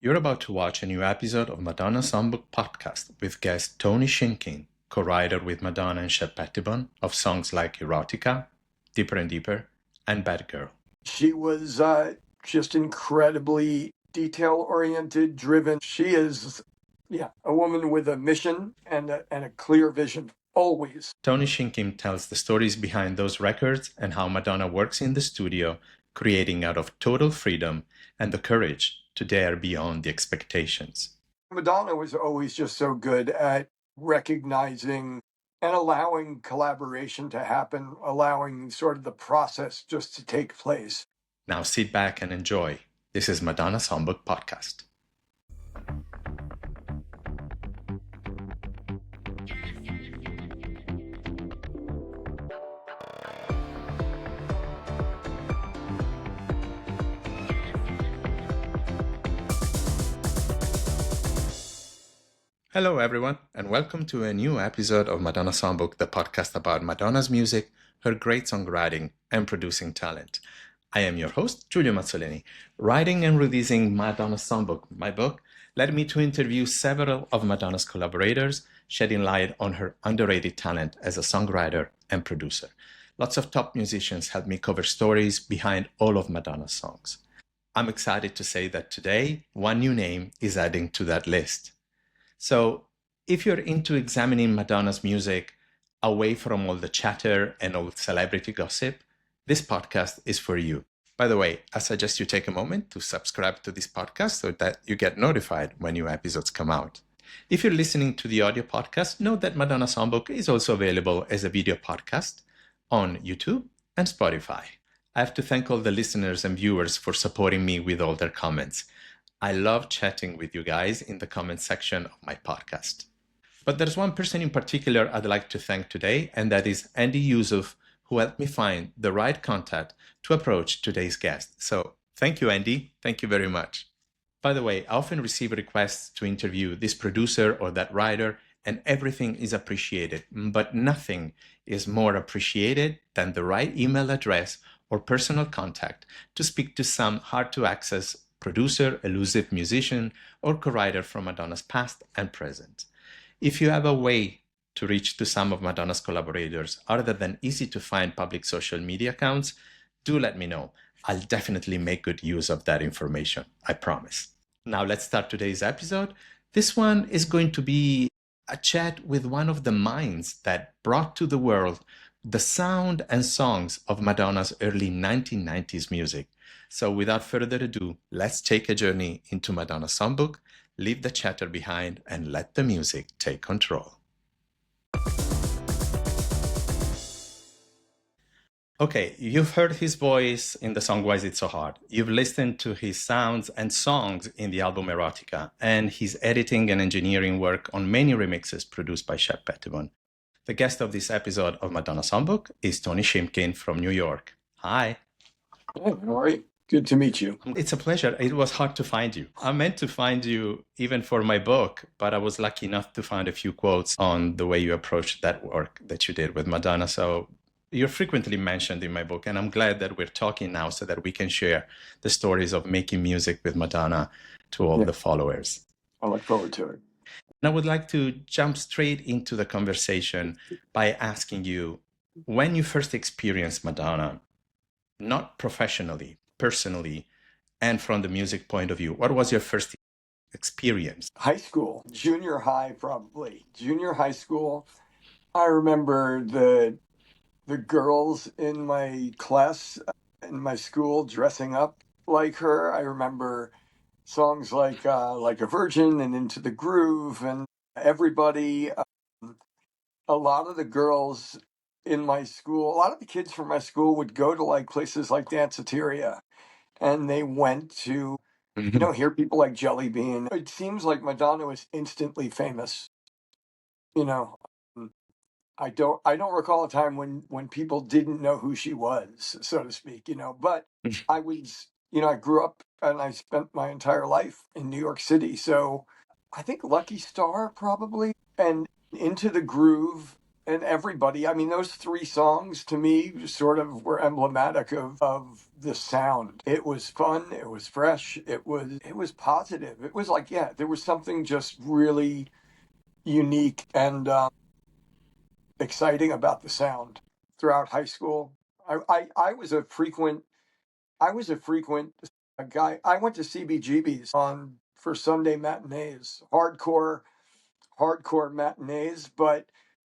You're about to watch a new episode of Madonna Songbook podcast with guest Tony Shimkin, co-writer with Madonna and Shep Pettibone of songs like Erotica, Deeper and Deeper, and BadGirl. She was just incredibly detail-oriented, driven. She is, a woman with a mission and a clear vision, always. Tony Shimkin tells the stories behind those records and how Madonna works in the studio, creating out of total freedom and the courage to dare beyond the expectations. Madonna was always just so good at recognizing and allowing collaboration to happen, allowing sort of the process just to take place. Now sit back and enjoy. This is Madonna Songbook podcast. Hello everyone, and welcome to a new episode of Madonna Songbook, the podcast about Madonna's music, her great songwriting, and producing talent. I am your host, Giulio Mazzoleni. Writing and releasing Madonna Songbook, my book, led me to interview several of Madonna's collaborators, shedding light on her underrated talent as a songwriter and producer. Lots of top musicians helped me cover stories behind all of Madonna's songs. I'm excited to say that today, one new name is adding to that list. So if you're into examining Madonna's music away from all the chatter and all celebrity gossip, this podcast is for you. By the way, I suggest you take a moment to subscribe to this podcast so that you get notified when new episodes come out. If you're listening to the audio podcast, know that Madonna Songbook is also available as a video podcast on YouTube and Spotify. I have to thank all the listeners and viewers for supporting me with all their comments. I love chatting with you guys in the comment section of my podcast. But there's one person in particular I'd like to thank today, and that is Andy Yusuf, who helped me find the right contact to approach today's guest. So thank you, Andy. Thank you very much. By the way, I often receive requests to interview this producer or that writer, and everything is appreciated, but nothing is more appreciated than the right email address or personal contact to speak to some hard-to-access producer, elusive musician, or co-writer from Madonna's past and present. If you have a way to reach to some of Madonna's collaborators other than easy-to-find public social media accounts, do let me know. I'll definitely make good use of that information, I promise. Now let's start today's episode. This one is going to be a chat with one of the minds that brought to the world the sound and songs of Madonna's early 1990s music. So without further ado, let's take a journey into Madonna Songbook, leave the chatter behind, and let the music take control. Okay, you've heard his voice in the song Why Is It So Hard? You've listened to his sounds and songs in the album Erotica, and his editing and engineering work on many remixes produced by Shep Pettibone. The guest of this episode of Madonna Songbook is Tony Shimkin from New York. Hi. Hey, how are you? Good to meet you. It's a pleasure. It was hard to find you. I meant to find you even for my book, but I was lucky enough to find a few quotes on the way you approached that work that you did with Madonna. So you're frequently mentioned in my book, and I'm glad that we're talking now so that we can share the stories of making music with Madonna to all the followers. I look forward to it. And I would like to jump straight into the conversation by asking you, when you first experienced Madonna, not professionally, personally, and from the music point of view, what was your first experience? High school, junior high probably. Junior high school. I remember the girls in my class, in my school, dressing up like her. I remember songs like a Virgin and Into the Groove, and everybody, a lot of the girls in my school, a lot of the kids from my school would go to like places like Danceteria, and they went to, hear people like Jelly Bean. It seems like Madonna was instantly famous. I don't recall a time when people didn't know who she was, so to speak, but I was, I grew up and I spent my entire life in New York City. So I think Lucky Star probably, and Into the Groove and everybody. I mean, those three songs to me sort of were emblematic of the sound. It was fun. It was fresh. It was positive. It was like, yeah, there was something just really unique and exciting about the sound throughout high school. I was a frequent guy. I went to CBGB's on for Sunday matinees, hardcore matinees, but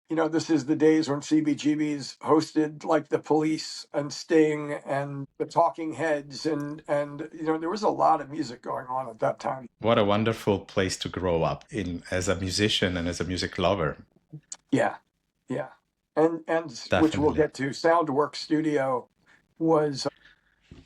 this is the days when CBGB's hosted like the Police and Sting and the Talking Heads, and there was a lot of music going on at that time. What a wonderful place to grow up in as a musician and as a music lover. Yeah, yeah, and which we'll Definitely. get to. Soundworks Studio was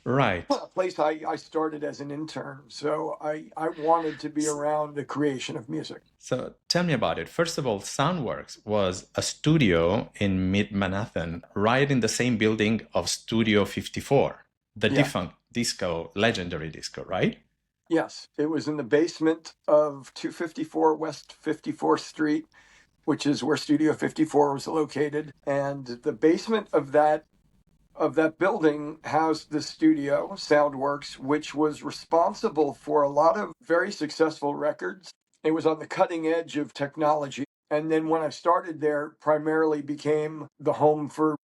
Right. a place I started as an intern, so I wanted to be around the creation of music. So tell me about it. First of all, Soundworks was a studio in mid Manhattan, right in the same building of Studio 54, the Yeah. defunct disco, legendary disco, right? Yes, it was in the basement of 254 West 54th Street, which is where Studio 54 was located. And the basement of that building housed the studio, Soundworks, which was responsible for a lot of very successful records. It was on the cutting edge of technology. And then when I started there, primarily became the home for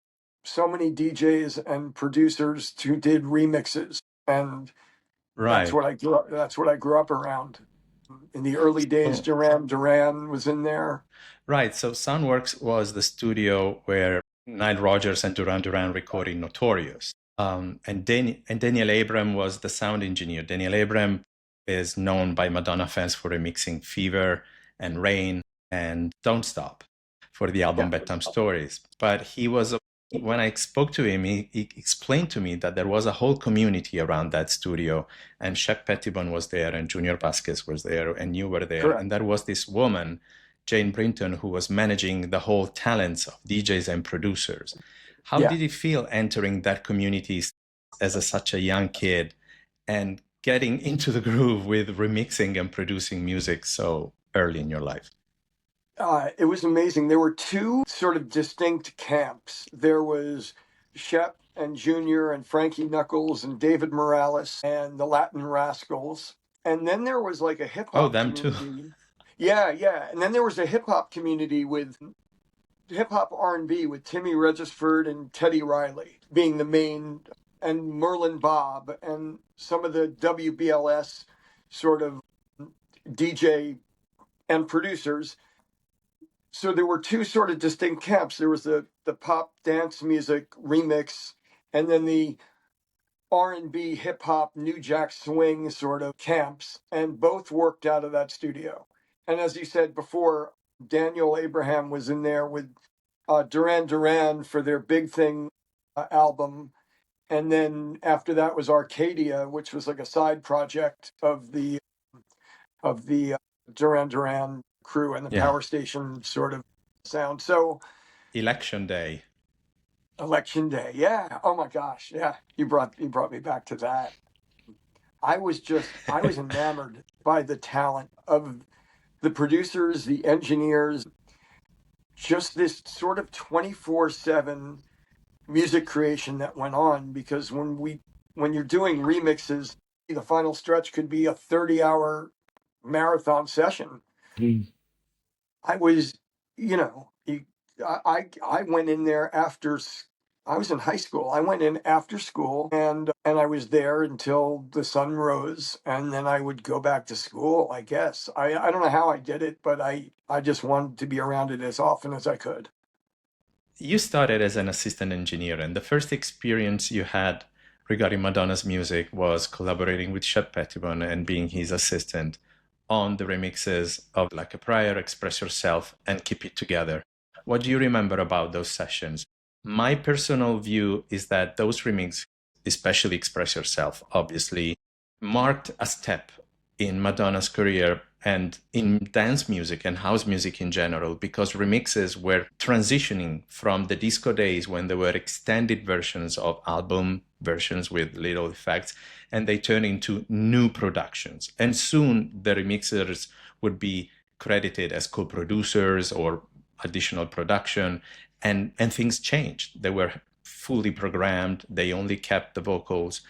so many DJs and producers who did remixes. And that's Right. what I grew up around. In the early days, So, Duran Duran was in there. right. So Soundworks was the studio where Nile Rodgers and Duran Duran recorded Notorious. And Daniel Abram was the sound engineer. Daniel Abram is known by Madonna fans for remixing Fever and Rain and Don't Stop for the album Yeah, Bedtime Stories. But when I spoke to him, he explained to me that there was a whole community around that studio, and Shep Pettibone was there, and Junior Vasquez was there, and you were there. correct. And there was this woman, Jane Brinton, who was managing the whole talents of DJs and producers. How Yeah. did it feel entering that community as such a young kid and getting into the groove with remixing and producing music so early in your life? It was amazing. There were two sort of distinct camps. There was Shep and Junior and Frankie Knuckles and David Morales and the Latin Rascals. And then there was like a hip Oh, hop them too. community. Yeah, yeah. And then there was a hip hop community with hip hop R&B with Timmy Regisford and Teddy Riley being the main, and Merlin Bob and some of the WBLS sort of DJ and producers. So there were two sort of distinct camps. There was the pop dance music remix, and then the R&B hip hop new jack swing sort of camps, and both worked out of that studio. And as you said before, Daniel Abraham was in there with Duran Duran for their Big Thing album, and then after that was Arcadia, which was like a side project of the Duran Duran crew and the Yeah. Power Station sort of sound. So Election Day. Election Day, yeah. Oh my gosh, yeah. You brought me back to that. I was enamored by the talent of the producers, the engineers, just this sort of 24/7 music creation that went on, because when you're doing remixes, the final stretch could be a 30-hour marathon session. I was, you know, I went in there after I was in high school. I went in after school, and I was there until the sun rose, and then I would go back to school, I guess. I don't know how I did it, but I just wanted to be around it as often as I could. You started as an assistant engineer, and the first experience you had regarding Madonna's music was collaborating with Shep Pettibone and being his assistant on the remixes of Like a Prayer, Express Yourself, and Keep It Together. What do you remember about those sessions? My personal view is that those remixes, especially Express Yourself, obviously, marked a step in Madonna's career and in dance music and house music in general, because remixes were transitioning from the disco days when there were extended versions of album versions with little effects, and they turned into new productions. And soon the remixers would be credited as co-producers or additional production, and things changed. They were fully programmed. They only kept the vocals,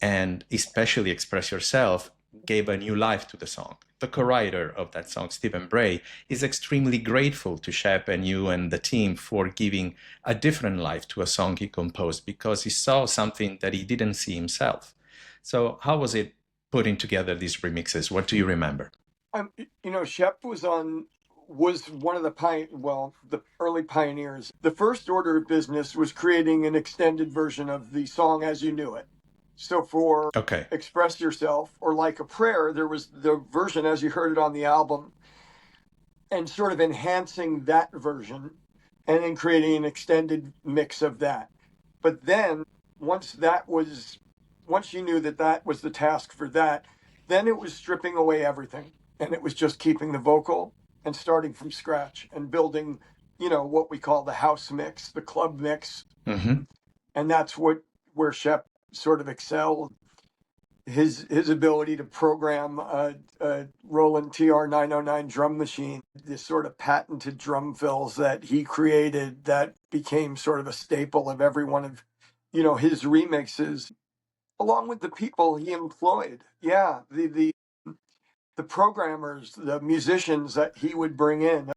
and especially Express Yourself gave a new life to the song. The co-writer of that song, Stephen Bray, is extremely grateful to Shep and you and the team for giving a different life to a song he composed, because he saw something that he didn't see himself. So how was it putting together these remixes? What do you remember? Shep was one of the early pioneers. The first order of business was creating an extended version of the song as you knew it. So for Okay. Express Yourself or Like a Prayer, there was the version as you heard it on the album, and sort of enhancing that version and then creating an extended mix of that. But then once you knew that was the task for that, then it was stripping away everything. And it was just keeping the vocal and starting from scratch and building, what we call the house mix, the club mix. Mm-hmm. And that's where Shep sort of excelled. His ability to program a Roland TR-909 drum machine, this sort of patented drum fills that he created that became sort of a staple of every one of, his remixes, along with the people he employed. Yeah, the programmers, the musicians that he would bring in. A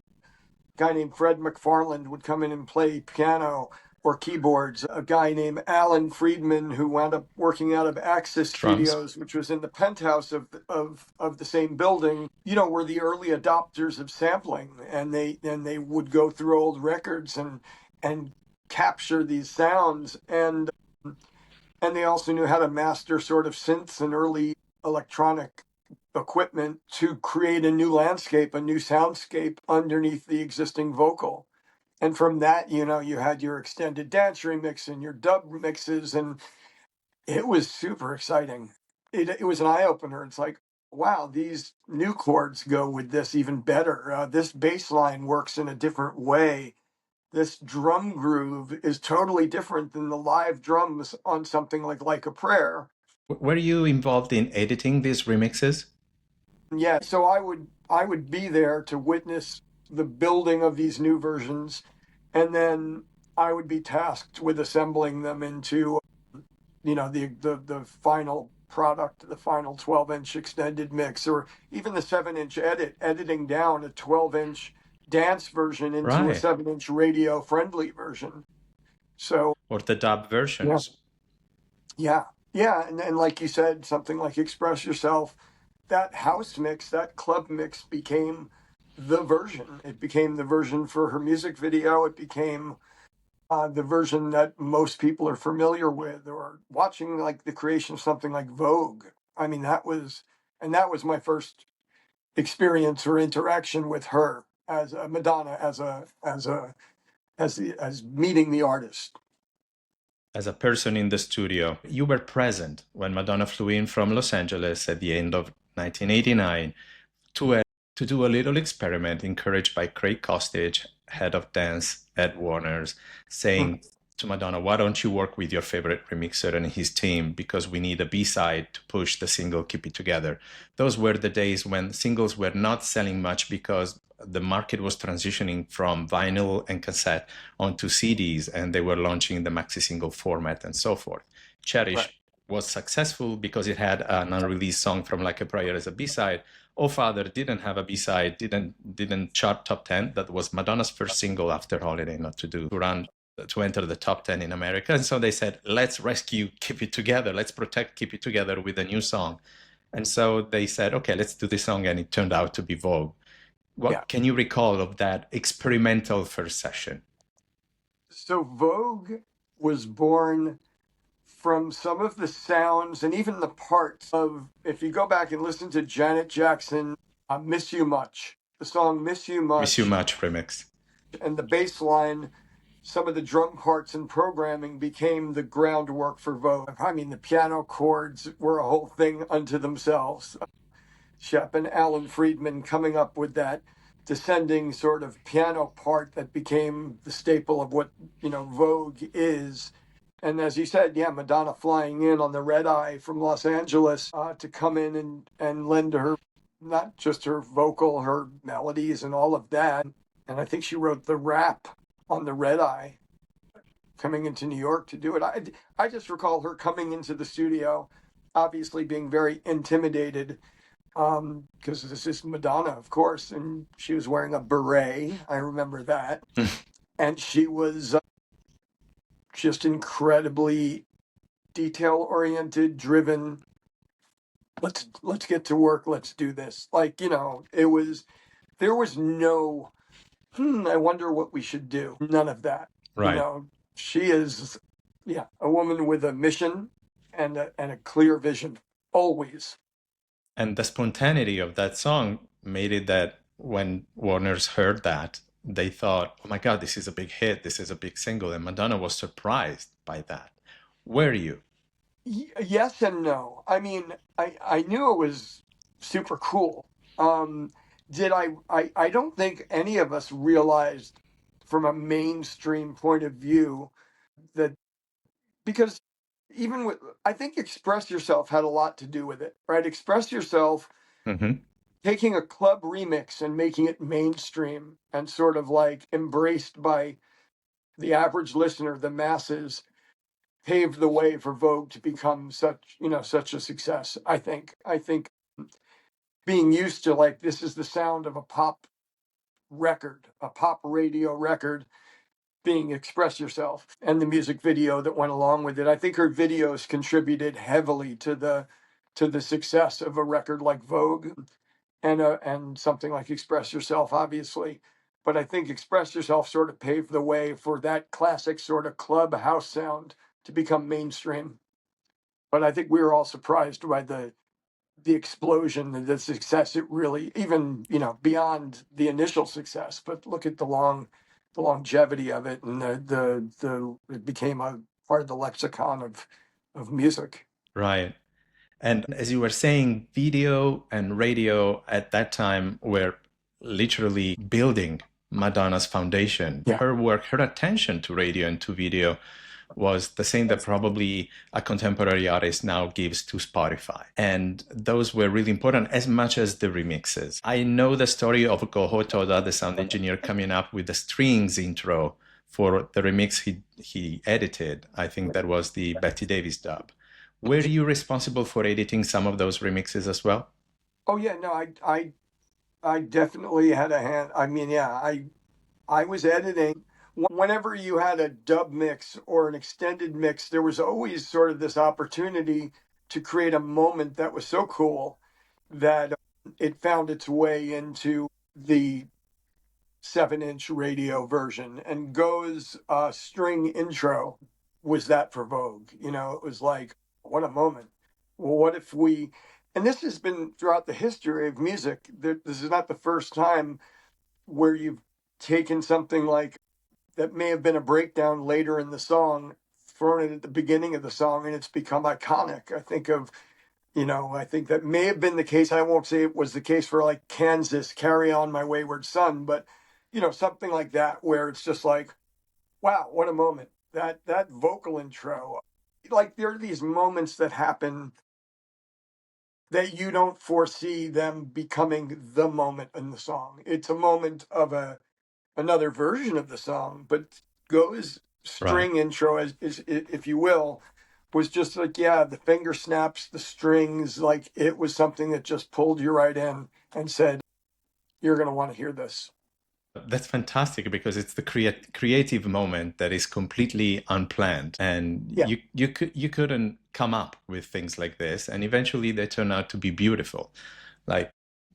guy named Fred McFarland would come in and play piano or keyboards. A guy named Alan Friedman, who wound up working out of Axis Drums. Studios, which was in the penthouse of the same building, were the early adopters of sampling, and they would go through old records and capture these sounds, and they also knew how to master sort of synths and early electronic equipment to create a new landscape, a new soundscape underneath the existing vocal. And from that, you had your extended dance remix and your dub remixes, and it was super exciting. It was an eye-opener. It's like, wow, these new chords go with this even better. This bass line works in a different way. This drum groove is totally different than the live drums on something like a Prayer. Were you involved in editing these remixes? Yeah, so I would be there to witness the building of these new versions, and then I would be tasked with assembling them into, the final product, the final 12-inch extended mix, or even the 7-inch editing down a 12-inch dance version into a Right. 7-inch radio-friendly version. So, Or the dub versions? yeah, and like you said, something like Express Yourself, that house mix, that club mix became the version. It became the version for her music video. It became the version that most people are familiar with, or watching like the creation of something like Vogue. I mean, that was my first experience or interaction with her as a Madonna, as meeting the artist. As a person in the studio, you were present when Madonna flew in from Los Angeles at the end of 1989 to do a little experiment encouraged by Craig Costage, head of dance at Warner's, saying to Madonna, why don't you work with your favorite remixer and his team, because we need a B-side to push the single Keep It Together. Those were the days when singles were not selling much because the market was transitioning from vinyl and cassette onto CDs, and they were launching the maxi single format and so forth. Cherish was successful because it had an unreleased song from Like a Prayer as a B-side. Oh Father didn't have a B-side, didn't chart top 10. That was Madonna's first single after Holiday Not to enter the top 10 in America. And so they said, let's rescue Keep It Together. Let's protect Keep It Together with a new song. And so they said, okay, let's do this song. And it turned out to be Vogue. What can you recall of that experimental first session? So Vogue was born from some of the sounds and even the parts of, if you go back and listen to Janet Jackson, Miss You Much, the song Miss You Much. Miss You Much remix. And the bass line, some of the drum parts and programming became the groundwork for Vogue. I mean, the piano chords were a whole thing unto themselves. Shep and Alan Friedman coming up with that descending sort of piano part that became the staple of what, Vogue is. And as you said, Madonna flying in on the red eye from Los Angeles to come in and lend her, not just her vocal, her melodies and all of that. and I think she wrote the rap on the Red Eye coming into New York to do it. I just recall her coming into the studio, obviously being very intimidated because this is Madonna, of course, and she was wearing a beret. I remember that. And she was just incredibly detail oriented, driven. Let's get to work. Let's do this. Like, there was no, I wonder what we should do. None of that. Right. She is, yeah, a woman with a mission and a clear vision, always. And the spontaneity of that song made it that when Warner's heard that, they thought, oh my God, this is a big hit. This is a big single. And Madonna was surprised by that. Were you? Yes and no. I mean, I knew it was super cool. Did I don't think any of us realized from a mainstream point of view that, because even with, I think Express Yourself had a lot to do with it, right? Express Yourself, Mm-hmm. taking a club remix and making it mainstream and sort of like embraced by the average listener, the masses, paved the way for Vogue to become such a success. I think being used to, like, this is the sound of a pop record, a pop radio record, being Express Yourself, and the music video that went along with it. I think her videos contributed heavily to the success of a record like Vogue and something like Express Yourself, obviously. But I think Express Yourself sort of paved the way for that classic sort of club house sound to become mainstream. But I think we were all surprised by the explosion and the success. It really, even beyond the initial success, but look at the longevity of it, and the it became a part of the lexicon of music. Right. And as you were saying, video and radio at that time were literally building Madonna's foundation. Yeah. Her work, her attention to radio and to video was the same that probably a contemporary artist now gives to Spotify. And those were really important as much as the remixes. I know the story of Goho Toda, the sound engineer, coming up with the strings intro for the remix he edited. I think that was the Betty Davis dub. Were you responsible for editing some of those remixes as well? Oh yeah, no, I definitely had a hand. I mean, yeah, I was editing. Whenever you had a dub mix or an extended mix, there was always sort of this opportunity to create a moment that was so cool that it found its way into the 7-inch radio version. And Go's string intro was that for Vogue. It was like, what a moment. Well, what if we, and this has been throughout the history of music, this is not the first time where you've taken something like that may have been a breakdown later in the song, thrown it at the beginning of the song, and it's become iconic. I think that may have been the case. I won't say it was the case for like Kansas, Carry On My Wayward Son, but something like that, where it's just like, wow, what a moment. That vocal intro. Like, there are these moments that happen that you don't foresee them becoming the moment in the song. It's a moment of another version of the song, but Go's Right. string intro, is, if you will, was just like, yeah, the finger snaps, the strings, like it was something that just pulled you right in and said, you're going to want to hear this. That's fantastic because it's the creative moment that is completely unplanned, and Yeah. you couldn't come up with things like this, and eventually they turn out to be beautiful. Like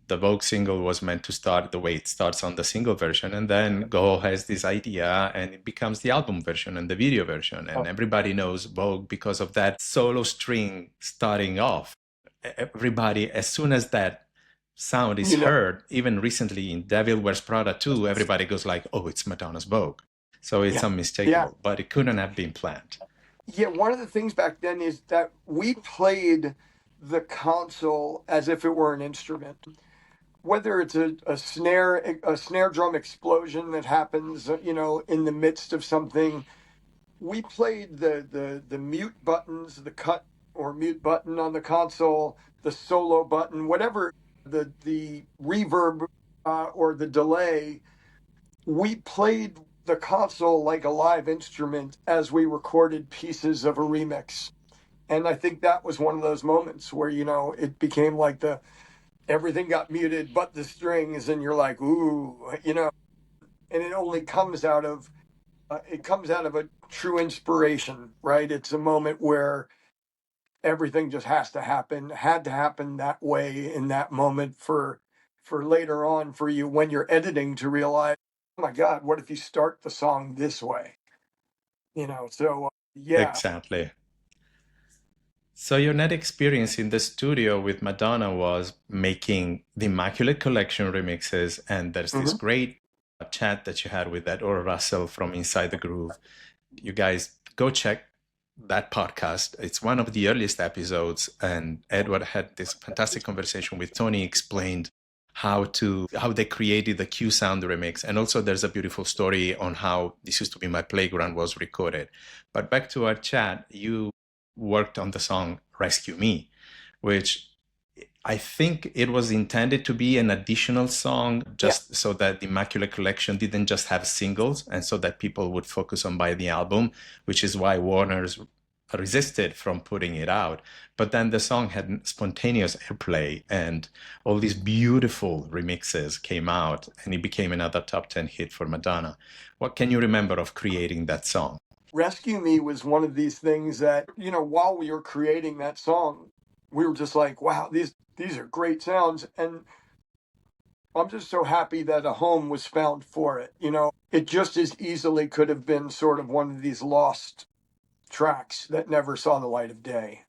the Vogue single was meant to start the way it starts on the single version, and then Go has this idea, and it becomes the album version and the video version, and everybody knows Vogue because of that solo string starting off. Everybody, as soon as that sound is heard, even recently in Devil Wears Prada 2, everybody goes like, oh, it's Madonna's Vogue. So it's unmistakable, but it couldn't have been planned. Yeah, one of the things back then is that we played the console as if it were an instrument. Whether it's a snare drum explosion that happens, in the midst of something, we played the mute buttons, the cut or mute button on the console, the solo button, whatever, the reverb or the delay. we played the console like a live instrument as we recorded pieces of a remix. And I think that was one of those moments where, it became like everything got muted but the strings, and you're like, ooh, and it only comes out of a true inspiration, right? It's a moment where everything just had to happen that way in that moment for later on for you when you're editing to realize, oh my God, what if you start the song this way? So yeah. Exactly. So your net experience in the studio with Madonna was making the Immaculate Collection remixes, and there's this Mhm. great chat that you had with Ed or Russell from Inside the Groove. You guys go check that podcast. It's one of the earliest episodes, and Edward had this fantastic conversation with Tony, explained how they created the Q Sound remix, and also there's a beautiful story on how This Used to Be My Playground was recorded. But back to our chat, you worked on the song Rescue Me, which I think it was intended to be an additional song Yeah. just so that the Immaculate Collection didn't just have singles and so that people would focus on buying the album, which is why Warner's resisted from putting it out. But then the song had spontaneous airplay and all these beautiful remixes came out and it became another top 10 hit for Madonna. What can you remember of creating that song? Rescue Me was one of these things that, while we were creating that song, we were just like, wow, these are great sounds. And I'm just so happy that a home was found for it. It just as easily could have been sort of one of these lost tracks that never saw the light of day.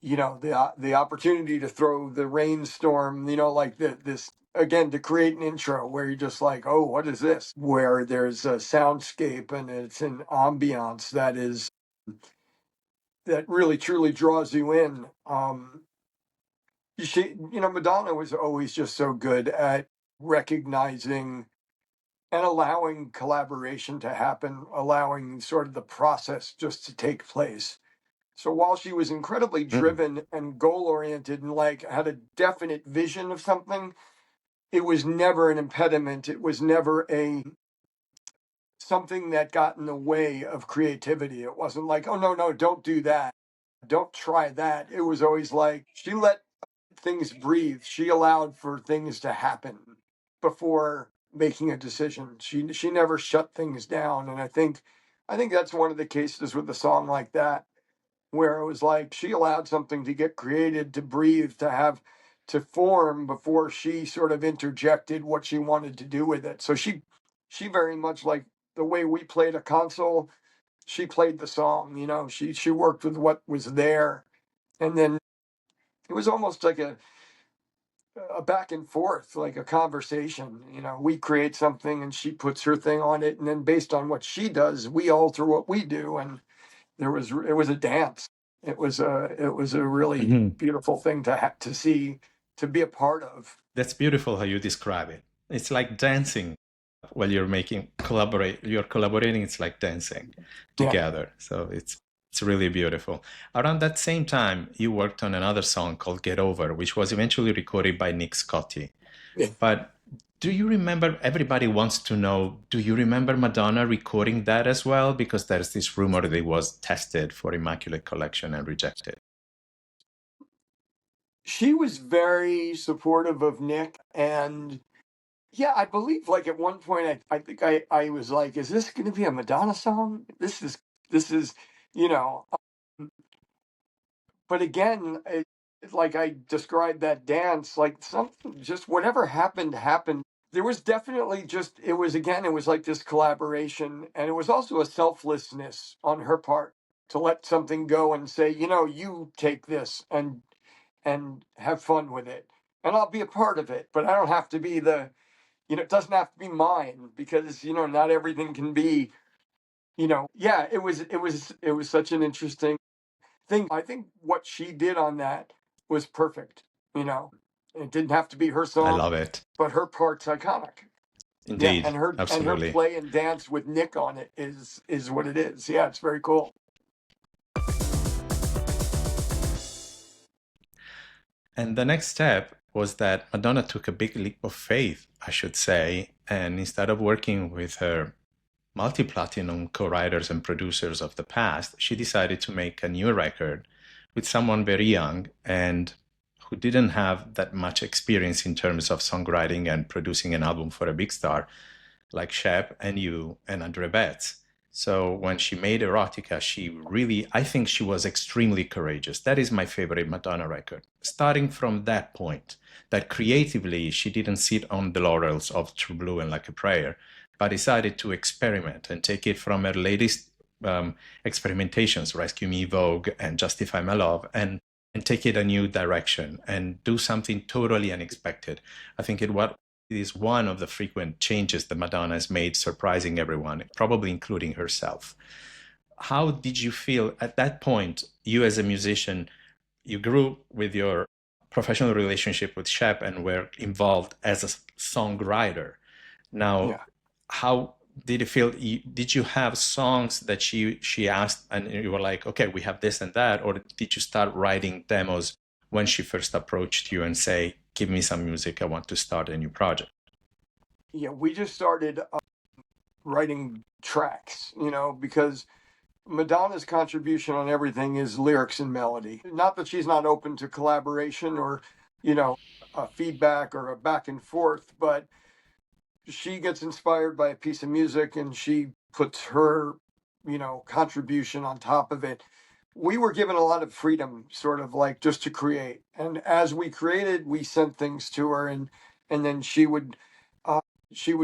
The opportunity to throw the rainstorm, like this again, to create an intro where you're just like, oh, what is this? Where there's a soundscape and it's an ambiance that really truly draws you in. Madonna was always just so good at recognizing and allowing collaboration to happen, allowing sort of the process just to take place. So while she was incredibly Mm. driven and goal oriented and like had a definite vision of something, it was never an impediment. It was never a something that got in the way of creativity. It wasn't like, oh no, don't do that. Don't try that. It was always like she let things breathe. She allowed for things to happen before making a decision. She never shut things down. And I think that's one of the cases with a song like that, where it was like she allowed something to get created, to breathe, to form before she sort of interjected what she wanted to do with it. So she very much, like the way we played a console, she played the song. She worked with what was there, and then it was almost like a back and forth, like a conversation. We create something and she puts her thing on it, and then based on what she does, we alter what we do, and it was a dance. It was a really Mhm. beautiful thing to see, to be a part of. That's beautiful how you describe it. It's like dancing while you're collaborating, it's like dancing Yeah. together. So it's really beautiful. Around that same time, you worked on another song called Get Over, which was eventually recorded by Nick Scotti. Yeah. But do you remember, everybody wants to know, do you remember Madonna recording that as well? Because there's this rumor that it was tested for Immaculate Collection and rejected. She was very supportive of Nick, and yeah, I believe like at one point I think I was like, is this going to be a Madonna song? This is you know. But again, like I described that dance, like something, just whatever happened. There was definitely it was like this collaboration, and it was also a selflessness on her part to let something go and say, you take this and have fun with it, and I'll be a part of it, but I don't have to be it doesn't have to be mine, because not everything can be, yeah, it was such an interesting thing. I think what she did on that was perfect. You know, it didn't have to be her I song, love it. but her part's iconic. Yeah, Indeed. and her Absolutely. play and dance with Nick on it is what it is. Yeah, it's very cool. And the next step was that Madonna took a big leap of faith, I should say, And instead of working with her multi-platinum co-writers and producers of the past, she decided to make a new record with someone very young and who didn't have that much experience in terms of songwriting and producing an album for a big star like Shep and you and Andre Betts. So when she made Erotica, she really, I think she was extremely courageous. That is my favorite Madonna record. Starting from that point, that creatively she didn't sit on the laurels of True Blue and Like a Prayer, but decided to experiment and take it from her latest experimentations, Rescue Me, Vogue, and Justify My Love, and take it a new direction and do something totally unexpected. I think it is one of the frequent changes that Madonna has made, surprising everyone, probably including herself. How did you feel at that point, you as a musician? You grew with your professional relationship with Shep and were involved as a songwriter. Now, Yeah. how did it feel? Did you have songs that she asked and you were like, okay, we have this and that? Or did you start writing demos when she first approached you and say, give me some music, I want to start a new project? Yeah, we just started writing tracks, because Madonna's contribution on everything is lyrics and melody. Not that she's not open to collaboration or, feedback or a back and forth, but she gets inspired by a piece of music and she puts her, contribution on top of it. We were given a lot of freedom, sort of like just to create. And as we created, we sent things to her, and then she would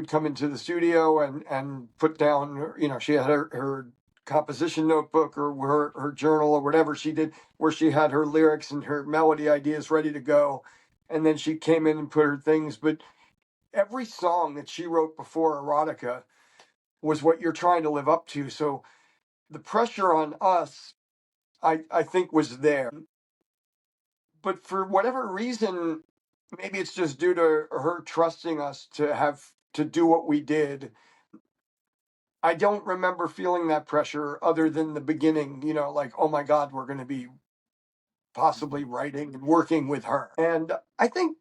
come into the studio and put down, she had her composition notebook or her journal or whatever she did, where she had her lyrics and her melody ideas ready to go. And then she came in and put her things. But every song that she wrote before Erotica was what you're trying to live up to. So the pressure on us, I think, was there. But for whatever reason, maybe it's just due to her trusting us to do what we did. I don't remember feeling that pressure other than the beginning, like, oh my God, we're going to be possibly writing and working with her. And I think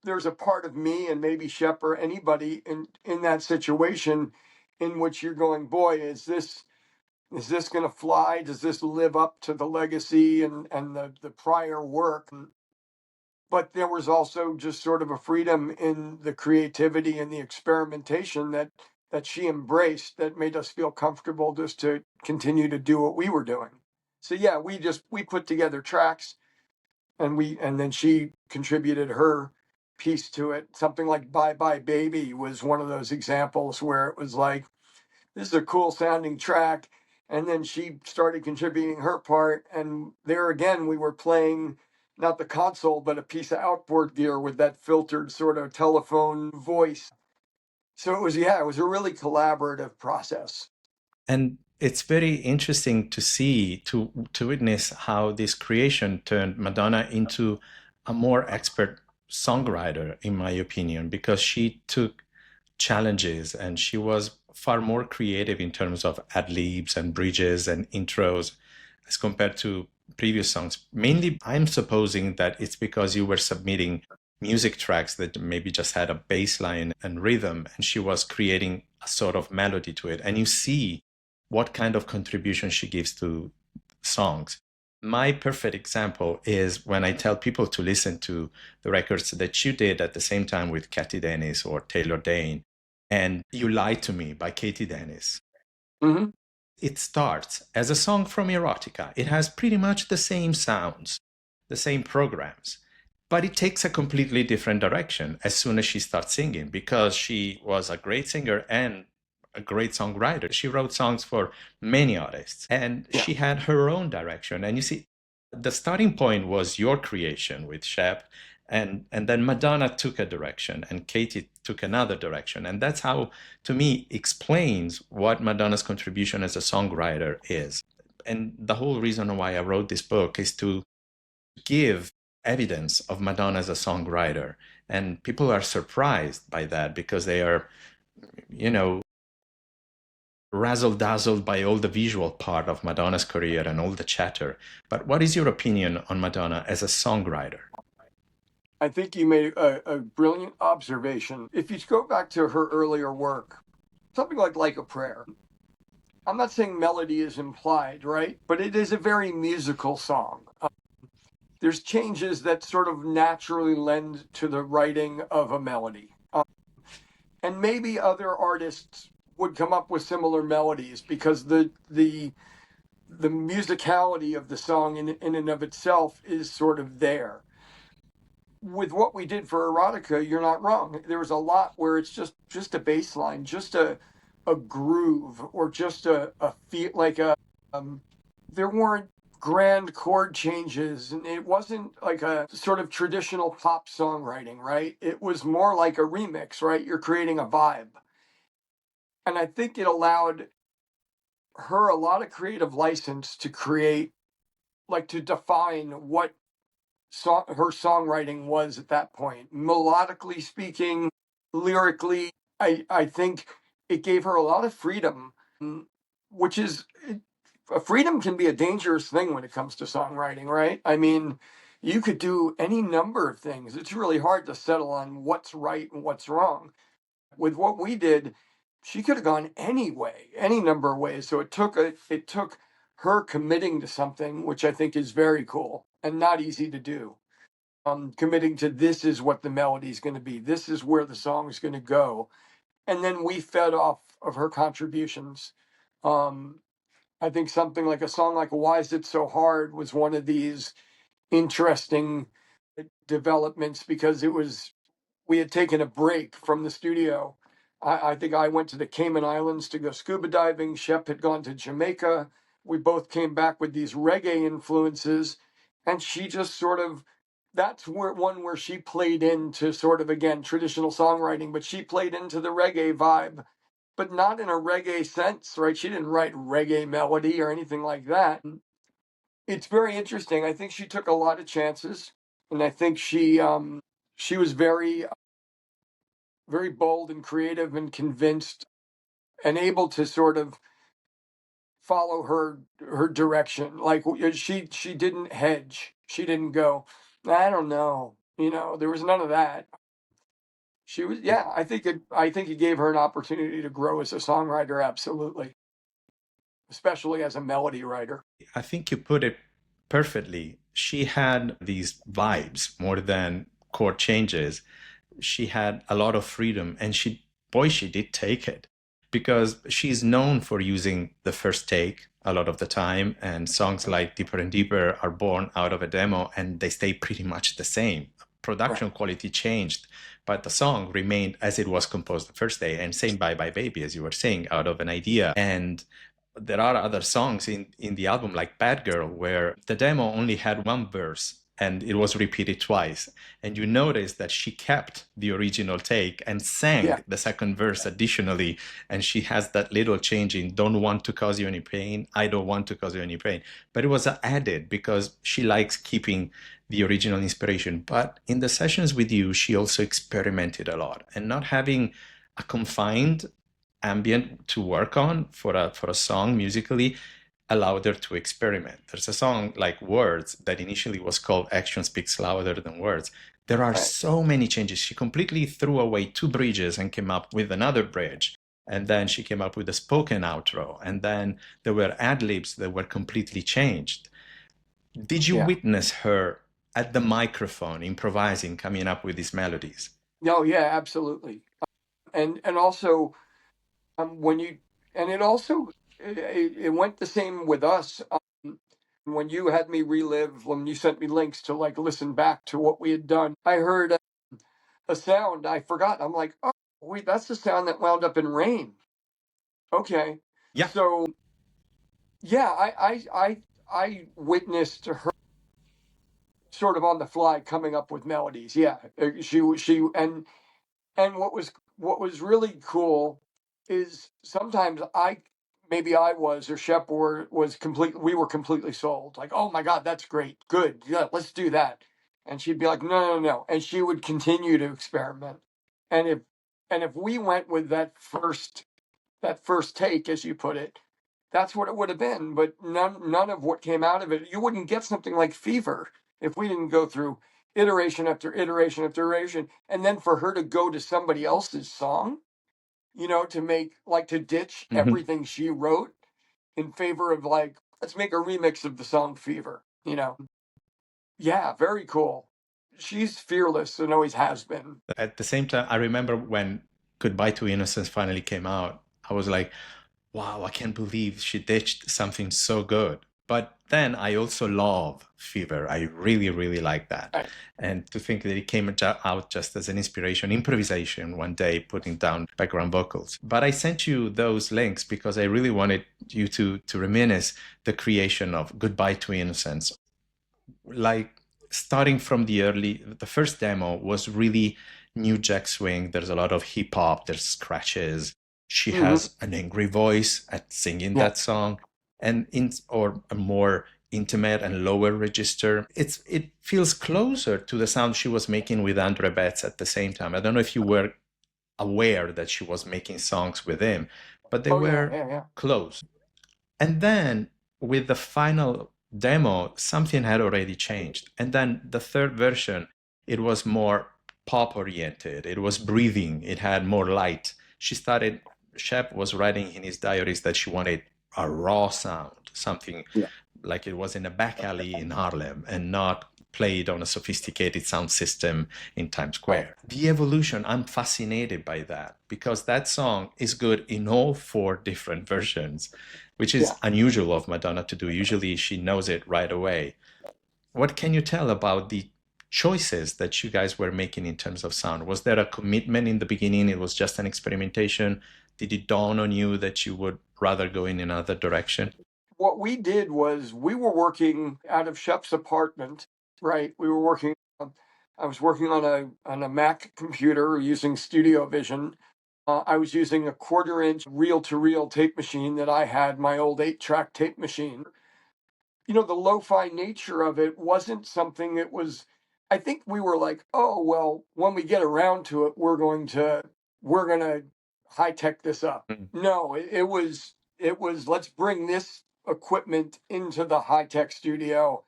there's a part of me and maybe Shep or anybody in that situation in which you're going, boy, is this going to fly? Does this live up to the legacy and the prior work? But there was also just sort of a freedom in the creativity and the experimentation that she embraced that made us feel comfortable just to continue to do what we were doing. So yeah, we put together tracks and then she contributed her piece to it. Something like Bye Bye Baby was one of those examples where it was like, this is a cool sounding track. And then she started contributing her part. And there again, we were playing not the console, but a piece of outboard gear with that filtered sort of telephone voice. So it was a really collaborative process. And it's very interesting to see, to witness how this creation turned Madonna into a more expert songwriter, in my opinion, because she took challenges and she was far more creative in terms of ad-libs and bridges and intros as compared to previous songs. Mainly, I'm supposing that it's because you were submitting music tracks that maybe just had a bass line and rhythm, and she was creating a sort of melody to it. And you see what kind of contribution she gives to songs. My perfect example is when I tell people to listen to the records that you did at the same time with Katy Dennis or Taylor Dane, and You Lied to Me by Katy Dennis. Mm-hmm. It starts as a song from Erotica. It has pretty much the same sounds, the same programs, but it takes a completely different direction as soon as she starts singing, because she was a great singer and a great songwriter. She wrote songs for many artists, and she had her own direction. And you see, the starting point was your creation with Shep, and then Madonna took a direction and Katy took another direction. And that's how, to me, explains what Madonna's contribution as a songwriter is. And the whole reason why I wrote this book is to give evidence of Madonna as a songwriter. And people are surprised by that because they are, razzle-dazzled by all the visual part of Madonna's career and all the chatter. But what is your opinion on Madonna as a songwriter? I think you made a brilliant observation. If you go back to her earlier work, something like a prayer, I'm not saying melody is implied, right? But it is a very musical song. There's changes that sort of naturally lend to the writing of a melody. And maybe other artists would come up with similar melodies because the musicality of the song in and of itself is sort of there. With what we did for Erotica, you're not wrong. There was a lot where it's just a bass line, just a groove, or just a feel like a there weren't grand chord changes, and it wasn't like a sort of traditional pop songwriting, right? It was more like a remix, right? You're creating a vibe. And I think it allowed her a lot of creative license to create, like to define what her songwriting was at that point. Melodically speaking, lyrically, I think it gave her a lot of freedom, which is a freedom can be a dangerous thing when it comes to songwriting, right? I mean, you could do any number of things. It's really hard to settle on what's right and what's wrong. With what we did, she could have gone any way, any number of ways. So it took her committing to something, which I think is very cool and not easy to do. Committing to this is what the melody is going to be. This is where the song is going to go. And then we fed off of her contributions. I think something like a song like Why Is It So Hard was one of these interesting developments because we had taken a break from the studio. I think I went to the Cayman Islands to go scuba diving. Shep had gone to Jamaica. We both came back with these reggae influences, and she just sort of, that's where she played into sort of, again, traditional songwriting, but she played into the reggae vibe, but not in a reggae sense, right? She didn't write reggae melody or anything like that. It's very interesting. I think she took a lot of chances, and I think she was very bold and creative and convinced and able to sort of follow her direction. Like she didn't hedge. She didn't go, I don't know. There was none of that. She was, yeah, I think it gave her an opportunity to grow as a songwriter, absolutely, especially as a melody writer. I think you put it perfectly. She had these vibes more than chord changes. She had a lot of freedom, and she did take it, because she's known for using the first take a lot of the time, and songs like Deeper and Deeper are born out of a demo and they stay pretty much the same. Production Right. quality changed, but the song remained as it was composed the first day. And same Bye Bye Baby, as you were saying, out of an idea. And there are other songs in the album, like BadGirl, where the demo only had one verse and it was repeated twice. And you notice that she kept the original take and Yeah. sang the second verse additionally. And she has that little change in "don't want to cause you any pain, I don't want to cause you any pain." But it was added because she likes keeping the original inspiration. But in the sessions with you, she also experimented a lot, and not having a confined ambient to work on for a song musically allowed her to experiment. There's a song like Words that initially was called Action Speaks Louder Than Words. There are Right. so many changes. She completely threw away two bridges and came up with another bridge. And then she came up with a spoken outro. And then there were ad libs that were completely changed. Did you Yeah. witness her at the microphone improvising, coming up with these melodies? No, yeah, absolutely. And also when you and it also it went the same with us. When you had me relive, when you sent me links to like listen back to what we had done, I heard a sound I forgot. I'm like, oh wait, that's the sound that wound up in Rain. Okay, Yeah. so yeah, I witnessed her sort of on the fly coming up with melodies. Yeah, she and what was really cool is sometimes maybe I was or Shep was complete we were completely sold. Like, oh my God, that's great. Good. Yeah, let's do that. And she'd be like, no, no, no. And she would continue to experiment. And if we went with that first take, as you put it, that's what it would have been. But none of what came out of it, you wouldn't get something like Fever if we didn't go through iteration after iteration after iteration. And then for her to go to somebody else's song, to ditch everything she wrote in favor of let's make a remix of the song Fever. Yeah, very cool. She's fearless and always has been. At the same time, I remember when Goodbye to Innocence finally came out, I was like, wow, I can't believe she ditched something so good. But then I also love Fever. I really, really like that. Right. And to think that it came out just as an inspiration, improvisation one day, putting down background vocals. But I sent you those links because I really wanted you to reminisce the creation of Goodbye to Innocence. Like starting from the first demo was really new jack swing. There's a lot of hip hop, there's scratches. She has an angry voice at singing that song, and or a more intimate and lower register. It feels closer to the sound she was making with Andre Betts at the same time. I don't know if you were aware that she was making songs with him, but they were close. And then with the final demo, something had already changed. And then the third version, it was more pop oriented. It was breathing. It had more light. Shep was writing in his diaries that she wanted a raw sound, something like it was in a back alley in Harlem and not played on a sophisticated sound system in Times Square. The evolution, I'm fascinated by that because that song is good in all 4 different versions, which is unusual of Madonna to do. Usually she knows it right away. What can you tell about the choices that you guys were making in terms of sound? Was there a commitment in the beginning? It was just an experimentation? Did it dawn on you that you would rather go in another direction? What we did was we were working out of Shep's apartment, right? I was working on a Mac computer using Studio Vision. I was using a 1/4-inch reel-to-reel tape machine that I had, my old 8-track tape machine. The lo-fi nature of it wasn't something that was, I think we were like, oh, well, when we get around to it, we're going to high-tech this up. No, it was let's bring this equipment into the high-tech studio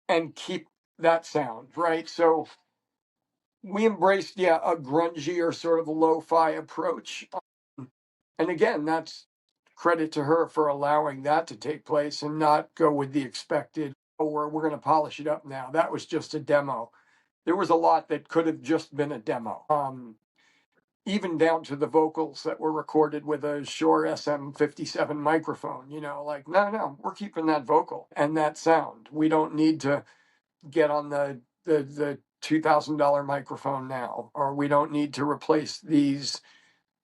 and keep that sound, right? So we embraced, a grungier sort of lo-fi approach. And again, that's credit to her for allowing that to take place and not go with the expected, oh, we're going to polish it up now. That was just a demo. There was a lot that could have just been a demo. Even down to the vocals that were recorded with a Shure SM57 microphone, no, we're keeping that vocal and that sound. We don't need to get on the $2,000 microphone now, or we don't need to replace these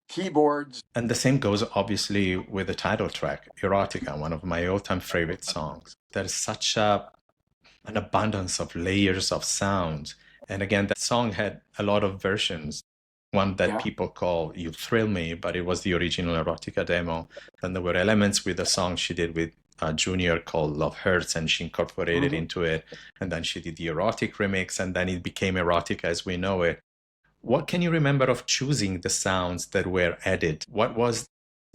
keyboards. And the same goes obviously with the title track, Erotica, one of my all-time favorite songs. There's such an abundance of layers of sound. And again, that song had a lot of versions. One that people call You Thrill Me, but it was the original Erotica demo. Then there were elements with a song she did with Junior called Love Hurts, and she incorporated into it. And then she did the erotic remix, and then it became Erotica as we know it. What can you remember of choosing the sounds that were added? What was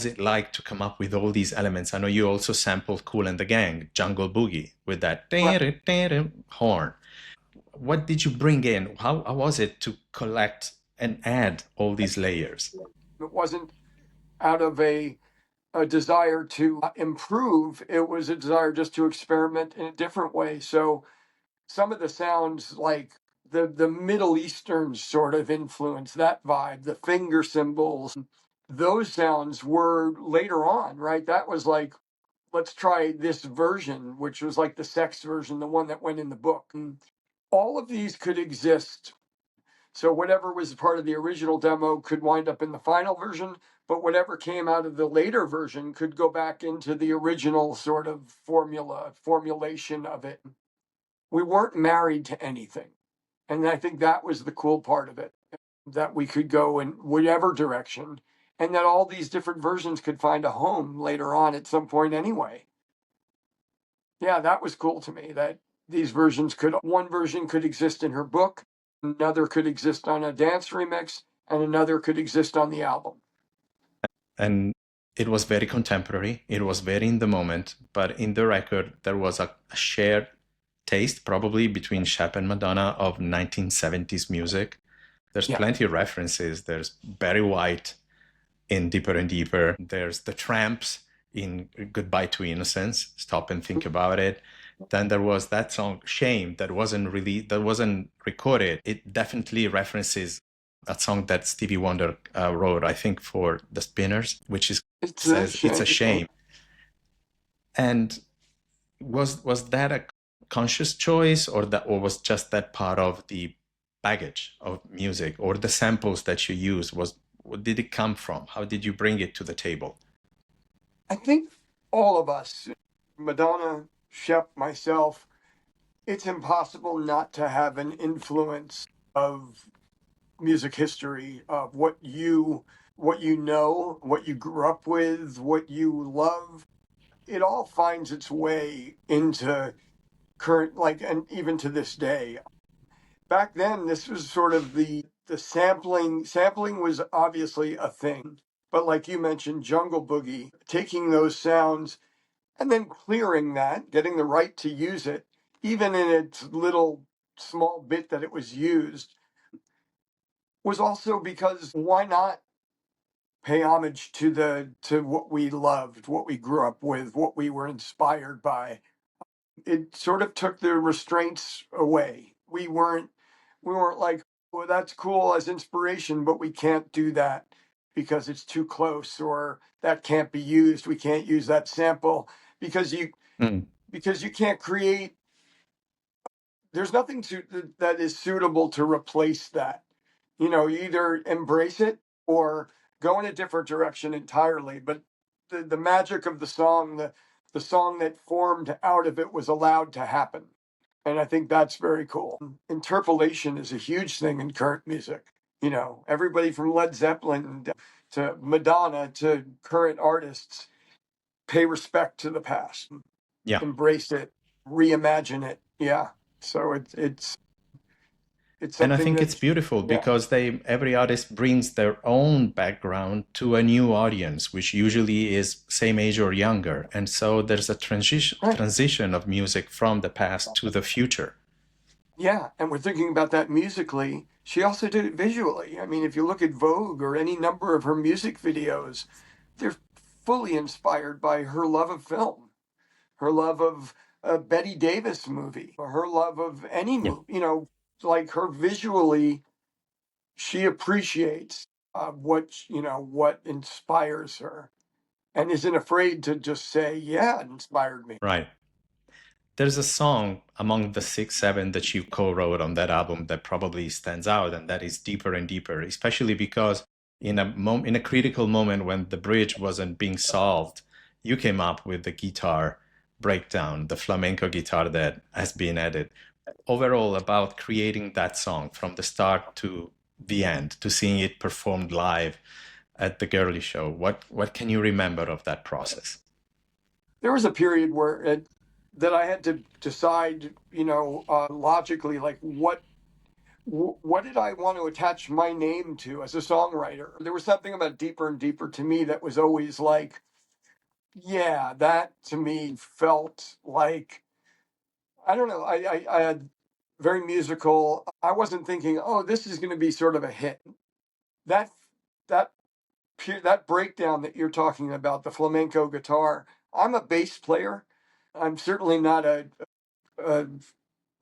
it like to come up with all these elements? I know you also sampled Kool and the Gang, Jungle Boogie, with that horn. What did you bring in? How was it to collect and add all these layers? It wasn't out of a desire to improve. It was a desire just to experiment in a different way. So some of the sounds, like the Middle Eastern sort of influence, that vibe, the finger cymbals, those sounds were later on, right? That was like, let's try this version, which was like the sex version, the one that went in the book. And all of these could exist. So whatever was part of the original demo could wind up in the final version, but whatever came out of the later version could go back into the original sort of formulation of it. We weren't married to anything. And I think that was the cool part of it, that we could go in whatever direction and that all these different versions could find a home later on at some point anyway. Yeah, that was cool to me, that these versions one version could exist in her book, another could exist on a dance remix, and another could exist on the album. And it was very contemporary. It was very in the moment, but in the record, there was a shared taste probably between Shep and Madonna of 1970s music. There's Yeah. plenty of references. There's Barry White in Deeper and Deeper. There's the Tramps in Goodbye to Innocence. Stop and think about it. Then there was that song Shame that wasn't recorded. It definitely references that song that Stevie Wonder wrote, I think, for the Spinners, which is It's a says it's a shame. shame. And was that a conscious choice, or was just that part of the baggage of music, or the samples that you use? Where did it come from? How did you bring it to the table? I think all of us, Madonna, Shep, myself, it's impossible not to have an influence of music history, of what you know, what you grew up with, what you love. It all finds its way into current, like, and even to this day. Back then, this was sort of the sampling. Sampling was obviously a thing, but like you mentioned, Jungle Boogie, taking those sounds and then clearing that, getting the right to use it, even in its little small bit that it was used, was also because why not pay homage to what we loved, what we grew up with, what we were inspired by. It sort of took the restraints away. We weren't like, well, that's cool as inspiration, but we can't do that because it's too close, or that can't be used. We can't use that sample because you Mm. because you can't create. There's nothing that is suitable to replace that. You either embrace it or go in a different direction entirely. But the magic of the song, the song that formed out of it, was allowed to happen. And I think that's very cool. Interpolation is a huge thing in current music. Everybody from Led Zeppelin to Madonna to current artists pay respect to the past, Yeah. embrace it, reimagine it. Yeah. So it's And I something think it's that, beautiful yeah, because every artist brings their own background to a new audience, which usually is same age or younger. And so there's a right. transition of music from the past to the future. Yeah, and we're thinking about that musically. She also did it visually. I mean, if you look at Vogue or any number of her music videos, they're fully inspired by her love of film, her love of a Betty Davis movie, or her love of any Yeah. movie. Like her visually, she appreciates what inspires her, and isn't afraid to just say, "Yeah, it inspired me." Right. There's a song among the 6, 7 that you co-wrote on that album that probably stands out, and that is Deeper and Deeper, especially because in a critical moment when the bridge wasn't being solved, you came up with the guitar breakdown, the flamenco guitar that has been added. Overall, about creating that song from the start to the end, to seeing it performed live at the Girly Show, what can you remember of that process? There was a period that I had to decide, logically, like what did I want to attach my name to as a songwriter. There was something about Deeper and Deeper to me that was always like, yeah, that to me felt like, I don't know, I had very musical. I wasn't thinking, oh, this is going to be sort of a hit. That that that breakdown that you're talking about, the flamenco guitar. I'm a bass player. I'm certainly not a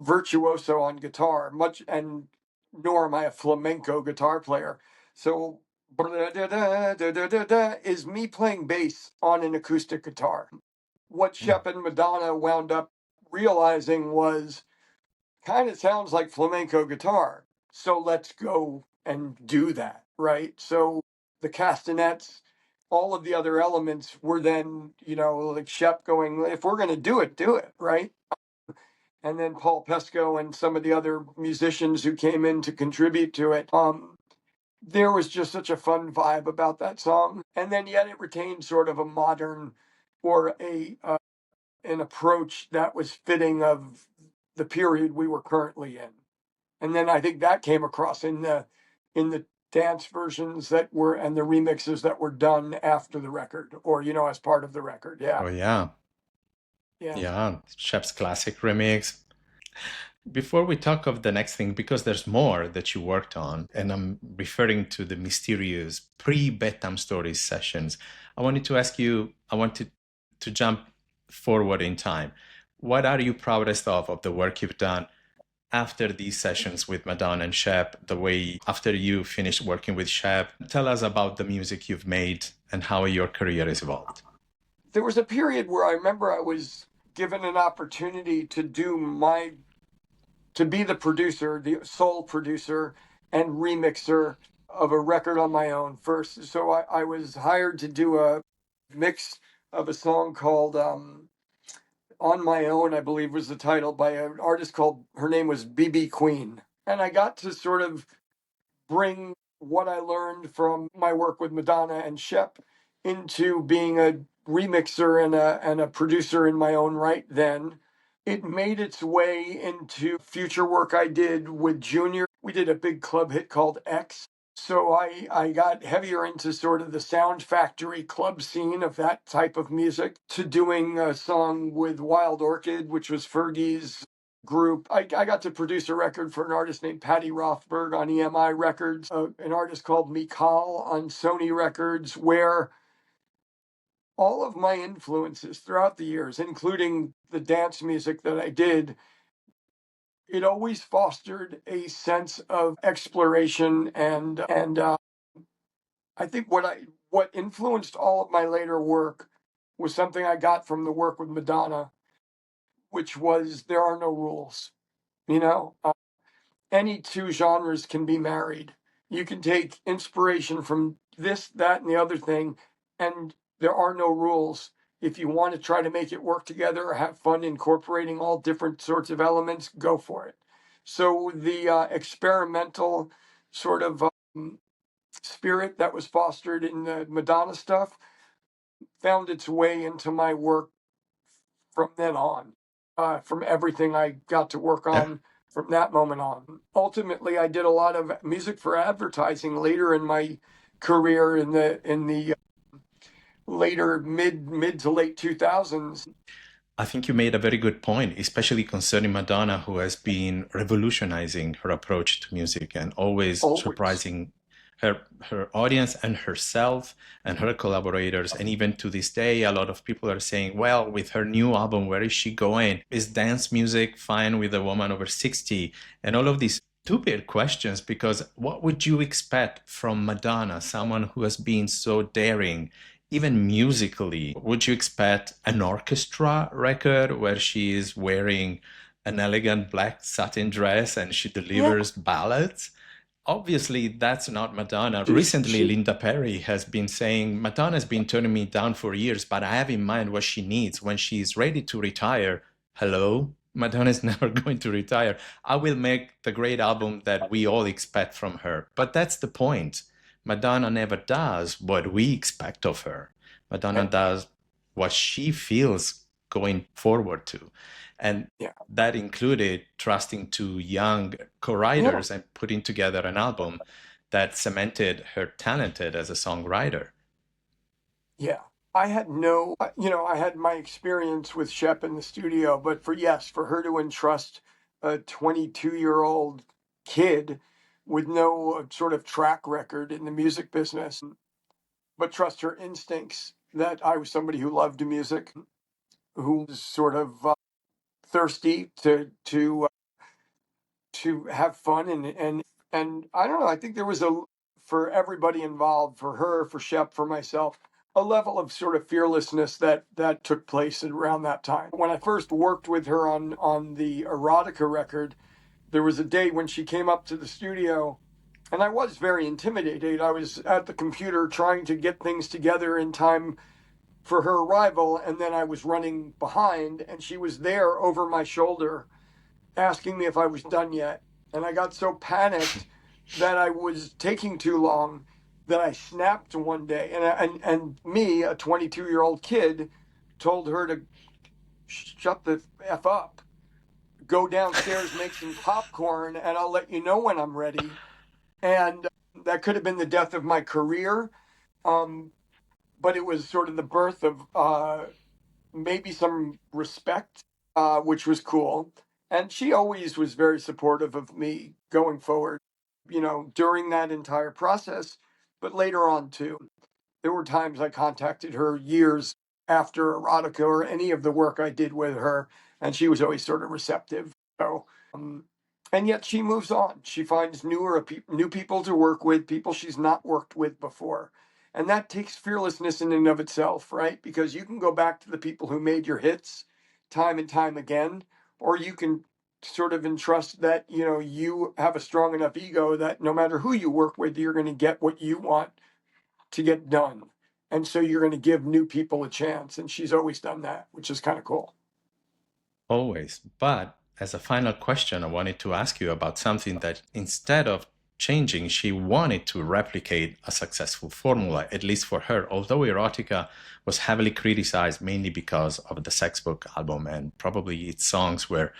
virtuoso on guitar, much, and nor am I a flamenco guitar player. So is me playing bass on an acoustic guitar. What Mm. Shep and Madonna wound up realizing was, kind of sounds like flamenco guitar. So let's go and do that, right? So the castanets, all of the other elements were then, like Shep going, if we're going to do it, right? And then Paul Pesco and some of the other musicians who came in to contribute to it. There was just such a fun vibe about that song, and then yet it retained sort of a modern, or a an approach that was fitting of the period we were currently in. And then I think that came across in the dance versions that were, and the remixes that were done after the record, or as part of the record. Yeah, Oh yeah. yeah. Yeah, Shep's classic remix. Before we talk of the next thing, because there's more that you worked on, and I'm referring to the mysterious pre-Bedtime Stories sessions, I wanted to jump forward in time. What are you proudest of the work you've done after these sessions with Madonna and Shep, the way after you finished working with Shep? Tell us about the music you've made and how your career has evolved. There was a period where I remember I was given an opportunity to be the producer, the sole producer and remixer of a record on my own first. So I was hired to do a mix of a song called On My Own, I believe was the title, by an artist called, her name was BB Queen. And I got to sort of bring what I learned from my work with Madonna and Shep into being a remixer and a producer in my own right then. It made its way into future work I did with Junior. We did a big club hit called X. So I got heavier into sort of the Sound Factory club scene of that type of music, to doing a song with Wild Orchid, which was Fergie's group. I got to produce a record for an artist named Patty Rothberg on EMI Records, an artist called Mikal on Sony Records, where all of my influences throughout the years, including the dance music that I did, it always fostered a sense of exploration and I think what influenced all of my later work was something I got from the work with Madonna, which was there are no rules. You know, any two genres can be married. You can take inspiration from this, that, and the other thing, and there are no rules. If you want to try to make it work together or have fun incorporating all different sorts of elements, go for it. So the experimental sort of spirit that was fostered in the Madonna stuff found its way into my work from then on, from everything I got to work Yeah. on from that moment on. Ultimately, I did a lot of music for advertising later in my career in the later mid to late 2000s. I think you made a very good point, especially concerning Madonna, who has been revolutionizing her approach to music and always Always. surprising her audience and herself and her collaborators. And even to this day, a lot of people are saying, well, with her new album, where is she going? Is dance music fine with a woman over 60? And all of these stupid questions, because what would you expect from Madonna, someone who has been so daring? Even musically, would you expect an orchestra record where she is wearing an elegant black satin dress and she Yeah, delivers ballads? Obviously, that's not Madonna. she's Recently, she. Linda Perry has been saying, Madonna's been turning me down for years, but I have in mind what she needs when she's ready to retire. Hello? Madonna's never going to retire. I will make the great album that we all expect from her. But that's the point. Madonna never does what we expect of her. Madonna And does what she feels going forward to. And yeah, that included trusting to young yeah, co-writers and putting together an album that cemented her talented as a songwriter. yeah. I had no, I had my experience with Shep in the studio, but for her to entrust a 22-year-old kid with no sort of track record in the music business, but trust her instincts that I was somebody who loved music, who was sort of thirsty to have fun and I don't know. I think there was a for everybody involved, for her, for Shep, for myself, a level of sort of fearlessness that took place around that time. When I first worked with her on the Erotica record, there was a day when she came up to the studio, and I was very intimidated. I was at the computer trying to get things together in time for her arrival, and then I was running behind, and she was there over my shoulder asking me if I was done yet. And I got so panicked that I was taking too long that I snapped one day. And me, a 22-year-old kid, told her to shut the F up, go downstairs, make some popcorn, and I'll let you know when I'm ready. And that could have been the death of my career. Um, but it was sort of the birth of maybe some respect, which was cool. And she always was very supportive of me going forward, during that entire process, but later on too. There were times I contacted her years after Erotica or any of the work I did with her, and she was always sort of receptive. So, and yet she moves on. She finds new people to work with, people she's not worked with before. And that takes fearlessness in and of itself, right? Because you can go back to the people who made your hits time and time again, or you can sort of entrust that, you have a strong enough ego that no matter who you work with, you're going to get what you want to get done. And so you're going to give new people a chance. And she's always done that, which is kind of cool. Always. But as a final question, I wanted to ask you about something that instead of changing, she wanted to replicate a successful formula, at least for her. Although Erotica was heavily criticized mainly because of the Sex Book album, and probably its songs were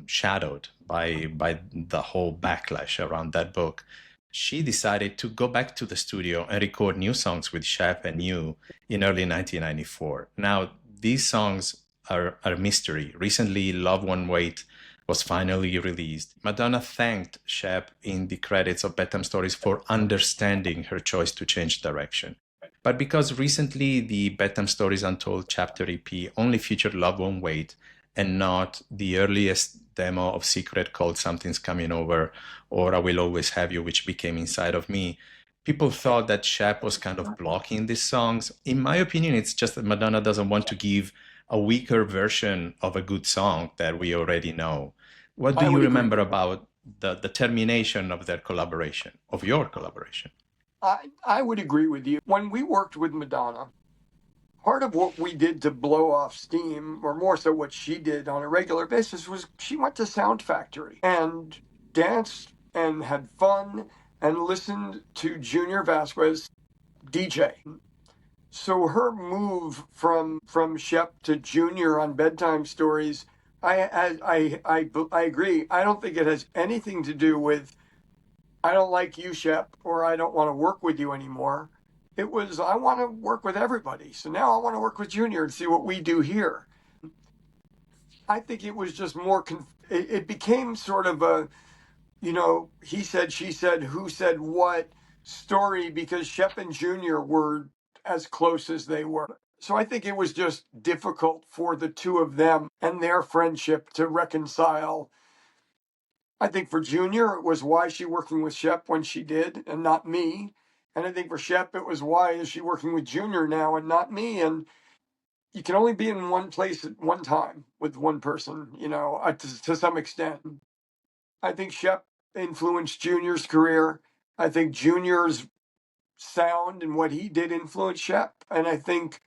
shadowed by the whole backlash around that book, she decided to go back to the studio and record new songs with Shep and you in early 1994. Now, these songs are a mystery. Recently, Love Won't Wait was finally released. Madonna thanked Shep in the credits of Bedtime Stories for understanding her choice to change direction. But because recently the Bedtime Stories Untold Chapter EP only featured Love Won't Wait and not the earliest demo of Secret called Something's Coming Over or I Will Always Have You, which became Inside of Me, people thought that Shep was kind of blocking these songs. In my opinion, it's just that Madonna doesn't want to give a weaker version of a good song that we already know. What do I you would agree. remember about the termination of their collaboration, of your collaboration? I would agree with you. When we worked with Madonna, part of what we did to blow off steam, or more so what she did on a regular basis, was she went to Sound Factory and danced and had fun and listened to Junior Vasquez DJ. So her move from Shep to Junior on Bedtime Stories, I agree. I don't think it has anything to do with I don't like you, Shep, or I don't want to work with you anymore. It was I want to work with everybody. So now I want to work with Junior and see what we do here. I think it was just more. It became sort of a he said, she said, who said what story because Shep and Junior were as close as they were. So I think it was just difficult for the two of them and their friendship to reconcile. I think for Junior, it was why is she working with Shep when she did and not me. And I think for Shep, it was why is she working with Junior now and not me. And you can only be in one place at one time with one person, to some extent. I think Shep influenced Junior's career. I think Junior's sound and what he did influenced Shep. And I think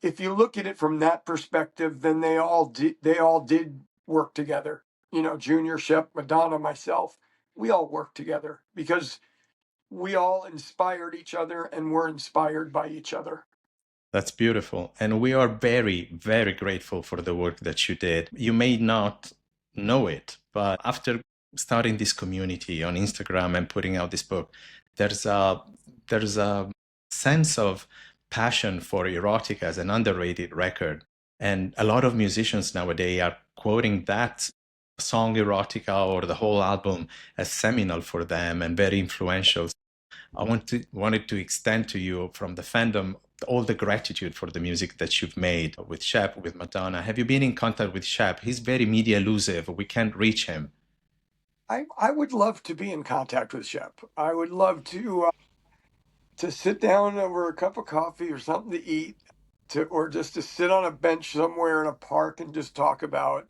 if you look at it from that perspective, then they all did work together. Junior, Shep, Madonna, myself, we all worked together because we all inspired each other and were inspired by each other. That's beautiful. And we are very, very grateful for the work that you did. You may not know it, but after starting this community on Instagram and putting out this book, there's a sense of passion for Erotica as an underrated record. And a lot of musicians nowadays are quoting that song Erotica or the whole album as seminal for them and very influential. I wanted to extend to you from the fandom all the gratitude for the music that you've made with Shep, with Madonna. Have you been in contact with Shep? He's very media elusive. We can't reach him. I would love to be in contact with Shep. I would love to sit down over a cup of coffee or something to eat, or just to sit on a bench somewhere in a park and just talk about,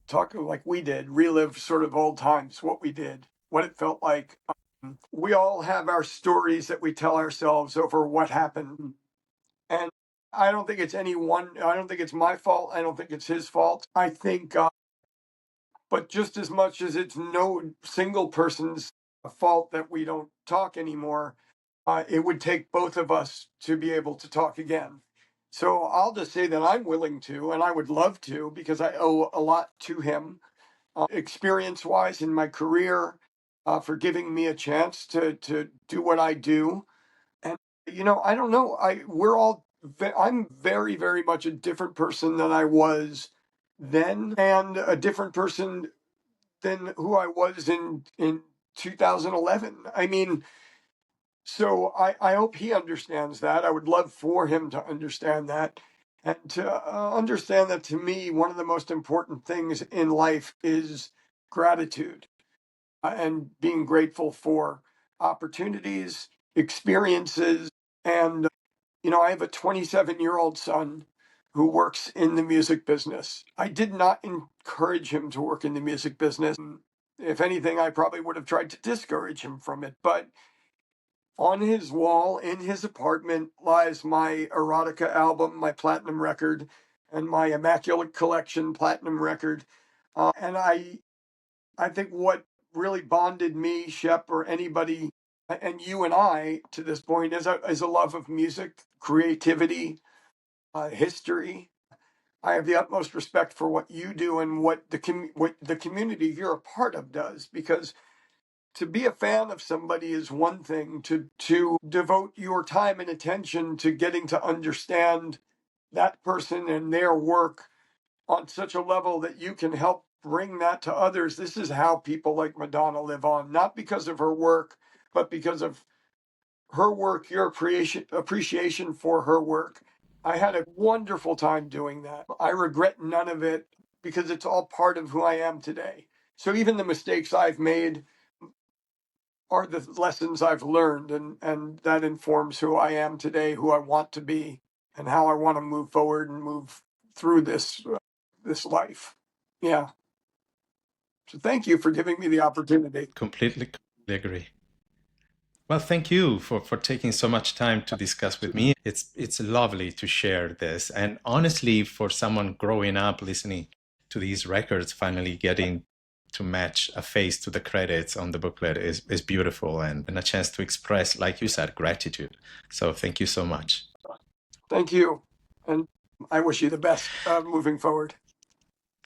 talk like we did, relive sort of old times, what we did, what it felt like. We all have our stories that we tell ourselves over what happened. And I don't think it's I don't think it's my fault. I don't think it's his fault. I think, but just as much as it's no single person's fault that we don't talk anymore, it would take both of us to be able to talk again. So I'll just say that I'm willing to, and I would love to, because I owe a lot to him, experience-wise in my career, for giving me a chance to do what I do. And I don't know. I'm very, very much a different person than I was then and a different person than who I was in 2011. I mean, so I hope he understands that. I would love for him to understand that. And to understand that, to me, one of the most important things in life is gratitude, and being grateful for opportunities, experiences. And, I have a 27-year-old son who works in the music business. I did not encourage him to work in the music business. If anything, I probably would have tried to discourage him from it. But on his wall in his apartment lies my Erotica album, my platinum record, and my Immaculate Collection platinum record. And I think what really bonded me, Shep, or anybody, and you and I to this point is a love of music, creativity, history. I have the utmost respect for what you do and what the community you're a part of does, because to be a fan of somebody is one thing. To devote your time and attention to getting to understand that person and their work on such a level that you can help bring that to others. This is how people like Madonna live on, not because of her work, but because of her work, your appreciation for her work. I had a wonderful time doing that. I regret none of it because it's all part of who I am today. So even the mistakes I've made are the lessons I've learned, and that informs who I am today, who I want to be, and how I want to move forward and move through this life. Yeah. So thank you for giving me the opportunity. Completely agree. Well, thank you for taking so much time to discuss with me. It's lovely to share this. And honestly, for someone growing up listening to these records, finally getting to match a face to the credits on the booklet is beautiful, and a chance to express, like you said, gratitude. So thank you so much. Thank you. And I wish you the best moving forward.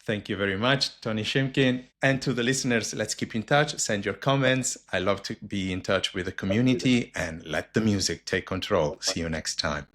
Thank you very much, Tony Shimkin. And to the listeners, let's keep in touch. Send your comments. I love to be in touch with the community, and let the music take control. See you next time.